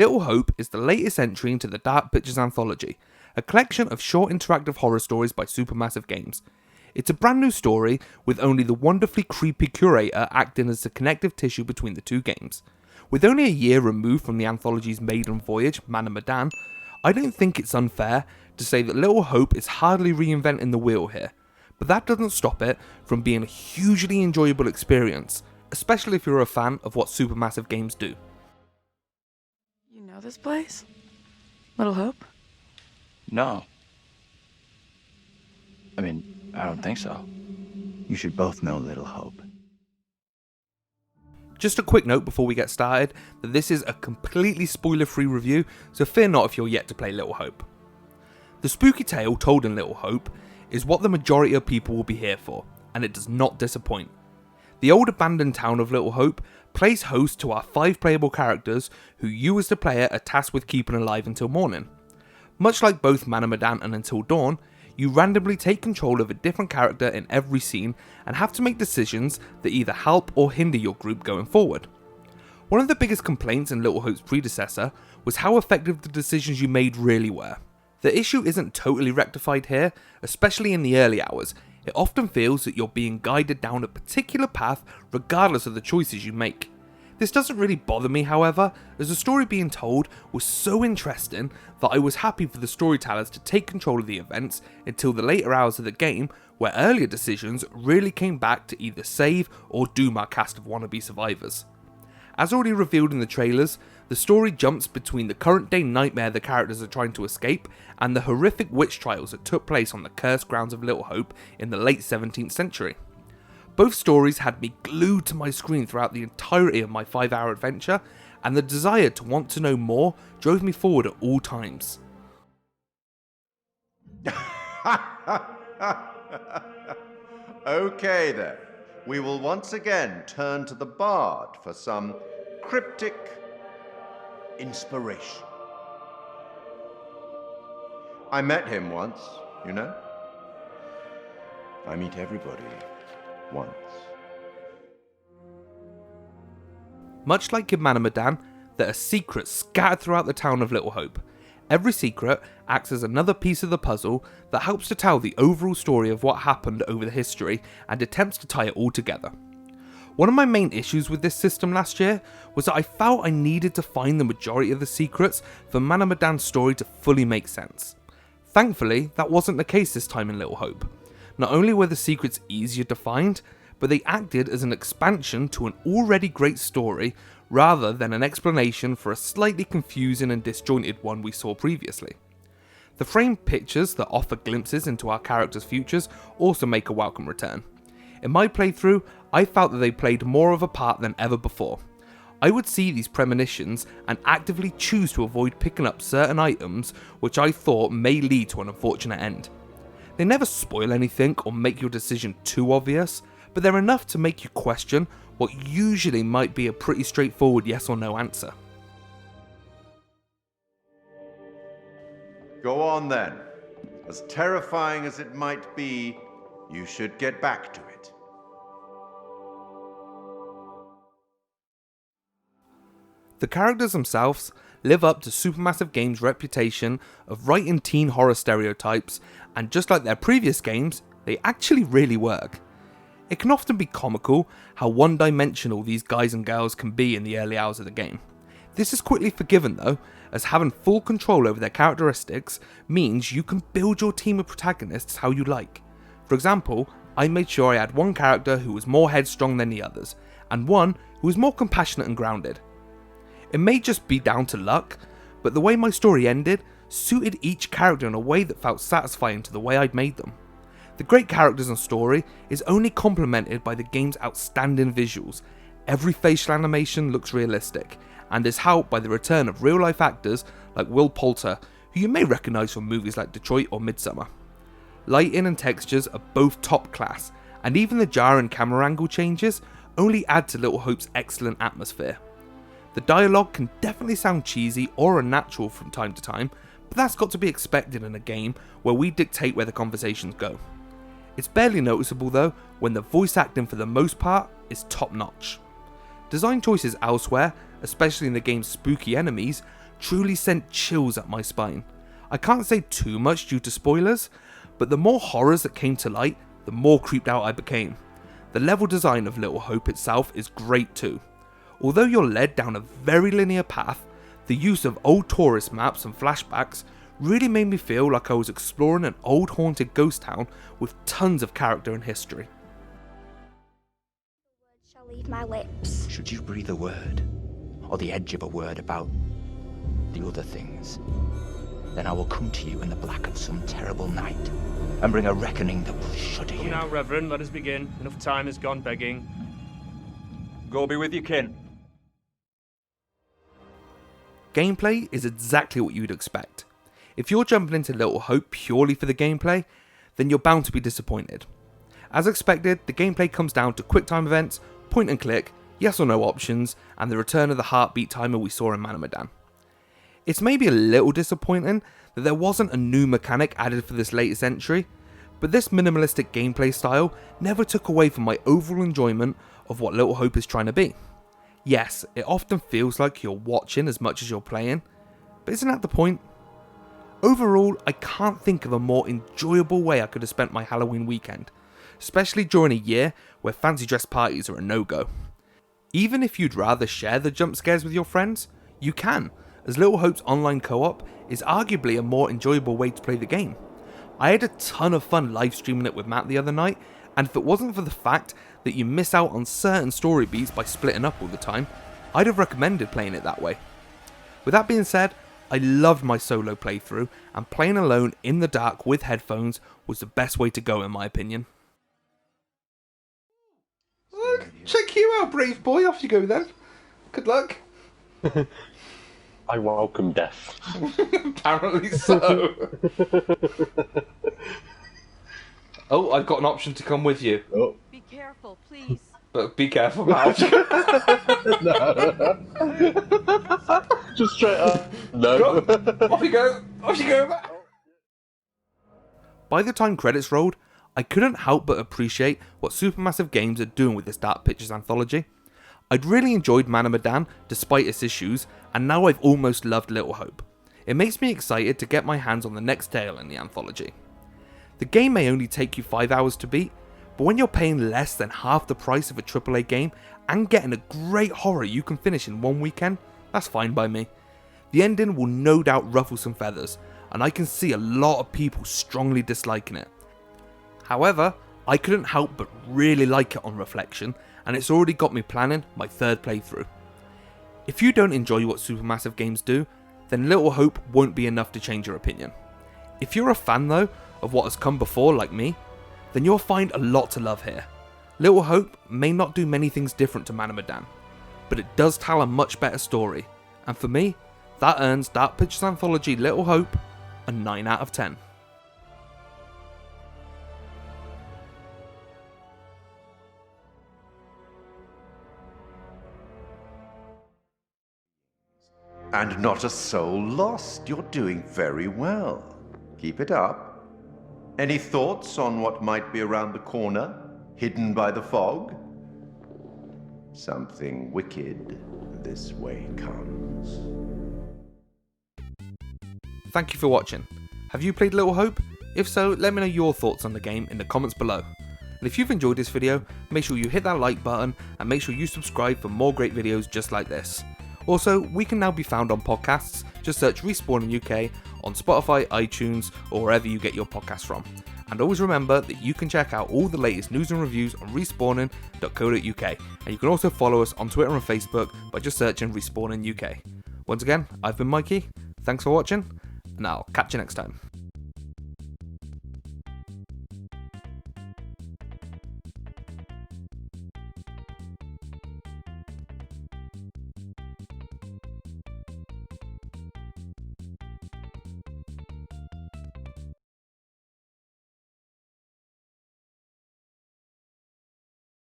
Little Hope is the latest entry into the Dark Pictures Anthology, a collection of short interactive horror stories by Supermassive Games. It's a brand new story with only the wonderfully creepy curator acting as the connective tissue between the two games. With only a year removed from the anthology's maiden voyage, Man and Medan, I don't think it's unfair to say that Little Hope is hardly reinventing the wheel here, but that doesn't stop it from being a hugely enjoyable experience, especially if you're a fan of what Supermassive Games do. You know this place? Little Hope? No. I mean, I don't think so. You should both know Little Hope. Just a quick note before we get started that this is a completely spoiler-free review, so fear not if you're yet to play Little Hope. The spooky tale told in Little Hope is what the majority of people will be here for, and it does not disappoint. The old abandoned town of Little Hope plays host to our 5 playable characters who you as the player are tasked with keeping alive until morning. Much like both Man and Medan and Until Dawn, you randomly take control of a different character in every scene and have to make decisions that either help or hinder your group going forward. One of the biggest complaints in Little Hope's predecessor was how effective the decisions you made really were. The issue isn't totally rectified here, especially in the early hours. It often feels that you're being guided down a particular path regardless of the choices you make. This doesn't really bother me, however, as the story being told was so interesting that I was happy for the storytellers to take control of the events until the later hours of the game, where earlier decisions really came back to either save or doom our cast of wannabe survivors. As already revealed in the trailers, the story jumps between the current day nightmare the characters are trying to escape and the horrific witch trials that took place on the cursed grounds of Little Hope in the late 17th century. Both stories had me glued to my screen throughout the entirety of my 5-hour adventure, and the desire to want to know more drove me forward at all times. Okay then, we will once again turn to the bard for some cryptic inspiration. I met him once, you know. I meet everybody once. Much like in Man and Medan, there are secrets scattered throughout the town of Little Hope. Every secret acts as another piece of the puzzle that helps to tell the overall story of what happened over the history and attempts to tie it all together. One of my main issues with this system last year was that I felt I needed to find the majority of the secrets for Man and Medan's story to fully make sense. Thankfully, that wasn't the case this time in Little Hope. Not only were the secrets easier to find, but they acted as an expansion to an already great story rather than an explanation for a slightly confusing and disjointed one we saw previously. The framed pictures that offer glimpses into our characters' futures also make a welcome return. In my playthrough, I felt that they played more of a part than ever before. I would see these premonitions and actively choose to avoid picking up certain items which I thought may lead to an unfortunate end. They never spoil anything or make your decision too obvious, but they're enough to make you question what usually might be a pretty straightforward yes or no answer. Go on then. As terrifying as it might be, you should get back to it. The characters themselves live up to Supermassive Games' reputation of writing teen horror stereotypes, and just like their previous games, they actually really work. It can often be comical how one-dimensional these guys and girls can be in the early hours of the game. This is quickly forgiven though, as having full control over their characteristics means you can build your team of protagonists how you like. For example, I made sure I had one character who was more headstrong than the others, and one who was more compassionate and grounded. It may just be down to luck, but the way my story ended suited each character in a way that felt satisfying to the way I'd made them. The great characters and story is only complemented by the game's outstanding visuals. Every facial animation looks realistic, and is helped by the return of real life actors like Will Poulter, who you may recognise from movies like Detroit or Midsommar. Lighting and textures are both top class, and even the jarring camera angle changes only add to Little Hope's excellent atmosphere. The dialogue can definitely sound cheesy or unnatural from time to time, but that's got to be expected in a game where we dictate where the conversations go. It's barely noticeable though when the voice acting for the most part is top notch. Design choices elsewhere, especially in the game's spooky enemies, truly sent chills up my spine. I can't say too much due to spoilers, but the more horrors that came to light, the more creeped out I became. The level design of Little Hope itself is great too. Although you're led down a very linear path, the use of old tourist maps and flashbacks really made me feel like I was exploring an old haunted ghost town with tons of character and history. Shall leave my lips. Should you breathe a word, or the edge of a word about the other things, then I will come to you in the black of some terrible night, and bring a reckoning that will shudder you. Now, Reverend, let us begin. Enough time has gone begging. Go be with your kin. Gameplay is exactly what you'd expect. If you're jumping into Little Hope purely for the gameplay, then you're bound to be disappointed. As expected, the gameplay comes down to quick time events, point and click, yes or no options, and the return of the heartbeat timer we saw in Man of Medan. It's maybe a little disappointing that there wasn't a new mechanic added for this latest entry, but this minimalistic gameplay style never took away from my overall enjoyment of what Little Hope is trying to be. Yes, it often feels like you're watching as much as you're playing, but isn't that the point? Overall, I can't think of a more enjoyable way I could have spent my Halloween weekend, especially during a year where fancy dress parties are a no-go. Even if you'd rather share the jump scares with your friends, you can, as Little Hope's online co-op is arguably a more enjoyable way to play the game. I had a ton of fun live streaming it with Matt the other night, and if it wasn't for the fact that you miss out on certain story beats by splitting up all the time, I'd have recommended playing it that way. With that being said, I loved my solo playthrough, and playing alone in the dark with headphones was the best way to go in my opinion. Check you out, brave boy, off you go then. Good luck. I welcome death. Apparently so. Oh, I've got an option to come with you. Oh. Be careful, please. But be careful, Mal. No. Just straight up. No. Go. Off you go. Off you go. By the time credits rolled, I couldn't help but appreciate what Supermassive Games are doing with this Dark Pictures anthology. I'd really enjoyed Man of Medan despite its issues, and now I've almost loved Little Hope. It makes me excited to get my hands on the next tale in the anthology. The game may only take you 5 hours to beat, but when you're paying less than half the price of a AAA game and getting a great horror you can finish in one weekend, that's fine by me. The ending will no doubt ruffle some feathers, and I can see a lot of people strongly disliking it. However, I couldn't help but really like it on reflection, and it's already got me planning my third playthrough. If you don't enjoy what Supermassive Games do, then Little Hope won't be enough to change your opinion. If you're a fan though of what has come before like me, then you'll find a lot to love here. Little Hope may not do many things different to Man of Medan, but it does tell a much better story, and for me, that earns Dark Pictures Anthology Little Hope a 9 out of 10. And not a soul lost. You're doing very well. Keep it up. Any thoughts on what might be around the corner, hidden by the fog? Something wicked this way comes. Thank you for watching. Have you played Little Hope? If so, let me know your thoughts on the game in the comments below. And if you've enjoyed this video, make sure you hit that like button and make sure you subscribe for more great videos just like this. Also, we can now be found on podcasts. Just search Respawning UK on Spotify, iTunes, or wherever you get your podcasts from. And always remember that you can check out all the latest news and reviews on respawning.co.uk. And you can also follow us on Twitter and Facebook by just searching Respawning UK. Once again, I've been Mikey. Thanks for watching, and I'll catch you next time.